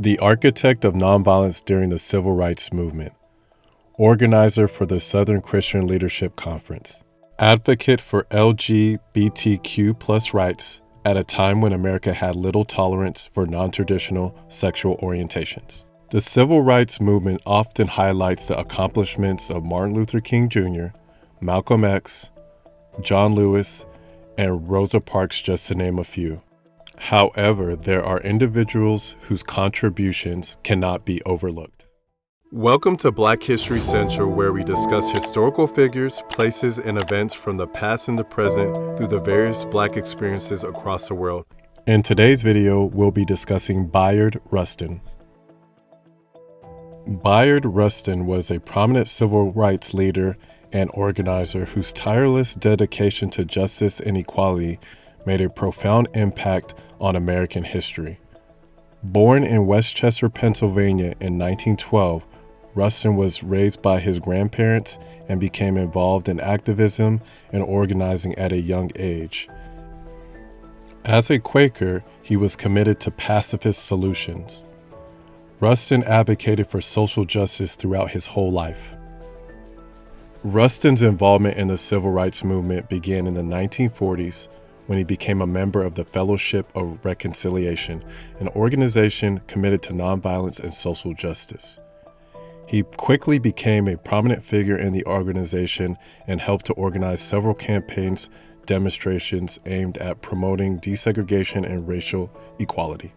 The architect of nonviolence during the Civil Rights Movement, organizer for the Southern Christian Leadership Conference, advocate for LGBTQ+ rights at a time when America had little tolerance for non-traditional sexual orientations. The Civil Rights Movement often highlights the accomplishments of Martin Luther King Jr., Malcolm X, John Lewis, and Rosa Parks, just to name a few. However, there are individuals whose contributions cannot be overlooked. Welcome to Black History Central, where we discuss historical figures, places, and events from the past and the present through the various Black experiences across the world. In today's video, we'll be discussing Bayard Rustin. Bayard Rustin was a prominent civil rights leader and organizer whose tireless dedication to justice and equality made a profound impact on American history. Born in Westchester, Pennsylvania in 1912, Rustin was raised by his grandparents and became involved in activism and organizing at a young age. As a Quaker, he was committed to pacifist solutions. Rustin advocated for social justice throughout his whole life. Rustin's involvement in the Civil Rights Movement began in the 1940s when he became a member of the Fellowship of Reconciliation, an organization committed to nonviolence and social justice. He quickly became a prominent figure in the organization and helped to organize several campaigns, demonstrations aimed at promoting desegregation and racial equality.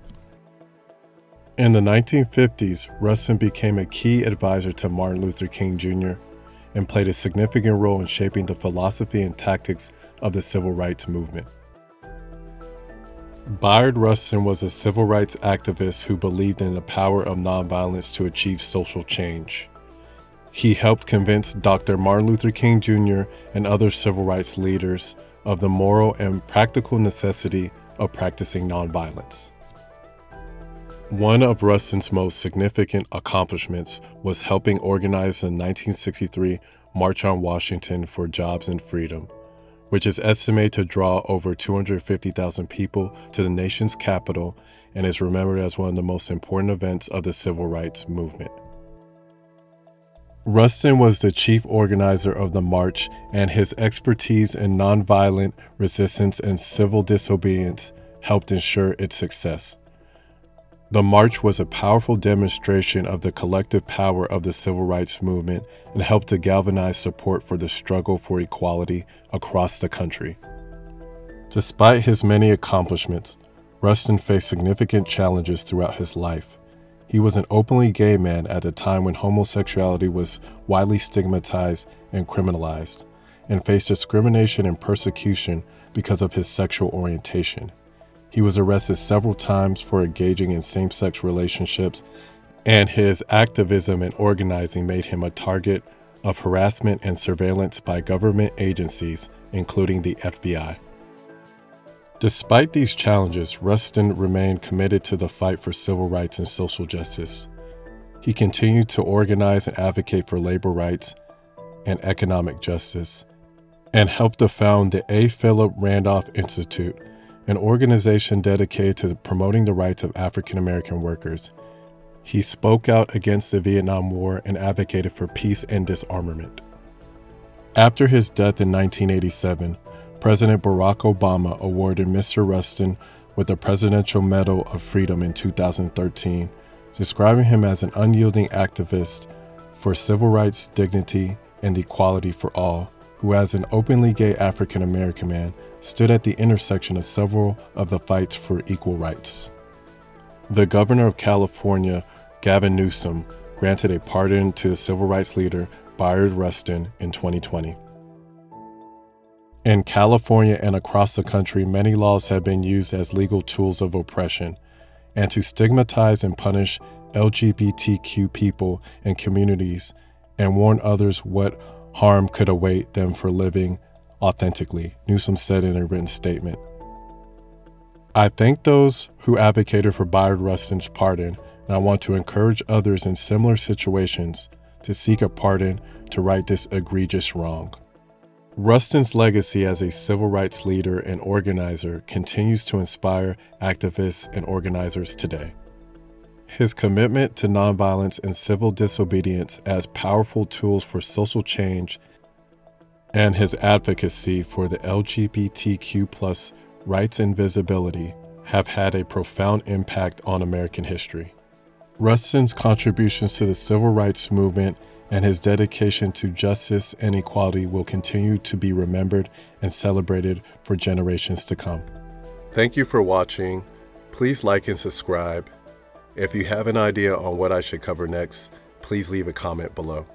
In the 1950s, Rustin became a key advisor to Martin Luther King Jr. and played a significant role in shaping the philosophy and tactics of the Civil Rights Movement. Bayard Rustin was a civil rights activist who believed in the power of nonviolence to achieve social change. He helped convince Dr. Martin Luther King Jr. and other civil rights leaders of the moral and practical necessity of practicing nonviolence. One of Rustin's most significant accomplishments was helping organize the 1963 March on Washington for Jobs and Freedom, which is estimated to draw over 250,000 people to the nation's capital and is remembered as one of the most important events of the Civil Rights Movement. Rustin was the chief organizer of the march, and his expertise in nonviolent resistance and civil disobedience helped ensure its success. The march was a powerful demonstration of the collective power of the Civil Rights Movement and helped to galvanize support for the struggle for equality across the country. Despite his many accomplishments, Rustin faced significant challenges throughout his life. He was an openly gay man at a time when homosexuality was widely stigmatized and criminalized, and faced discrimination and persecution because of his sexual orientation. He was arrested several times for engaging in same-sex relationships, and his activism and organizing made him a target of harassment and surveillance by government agencies, including the FBI. Despite these challenges, Rustin remained committed to the fight for civil rights and social justice. He continued to organize and advocate for labor rights and economic justice, and helped to found the A. Philip Randolph Institute, an organization dedicated to promoting the rights of African American workers. He spoke out against the Vietnam War and advocated for peace and disarmament. After his death in 1987, President Barack Obama awarded Mr. Rustin with the Presidential Medal of Freedom in 2013, describing him as an unyielding activist for civil rights, dignity, and equality for all, who, as an openly gay African American man, stood at the intersection of several of the fights for equal rights. The governor of California, Gavin Newsom, granted a pardon to the civil rights leader Bayard Rustin in 2020. In California and across the country, many laws have been used as legal tools of oppression and to stigmatize and punish LGBTQ people and communities and warn others what harm could await them for living authentically, Newsom said in a written statement. I thank those who advocated for Bayard Rustin's pardon, and I want to encourage others in similar situations to seek a pardon to right this egregious wrong. Rustin's legacy as a civil rights leader and organizer continues to inspire activists and organizers today. His commitment to nonviolence and civil disobedience as powerful tools for social change and his advocacy for the LGBTQ+ rights and visibility have had a profound impact on American history. Rustin's contributions to the civil rights movement and his dedication to justice and equality will continue to be remembered and celebrated for generations to come. Thank you for watching. Please like and subscribe. If you have an idea on what I should cover next, please leave a comment below.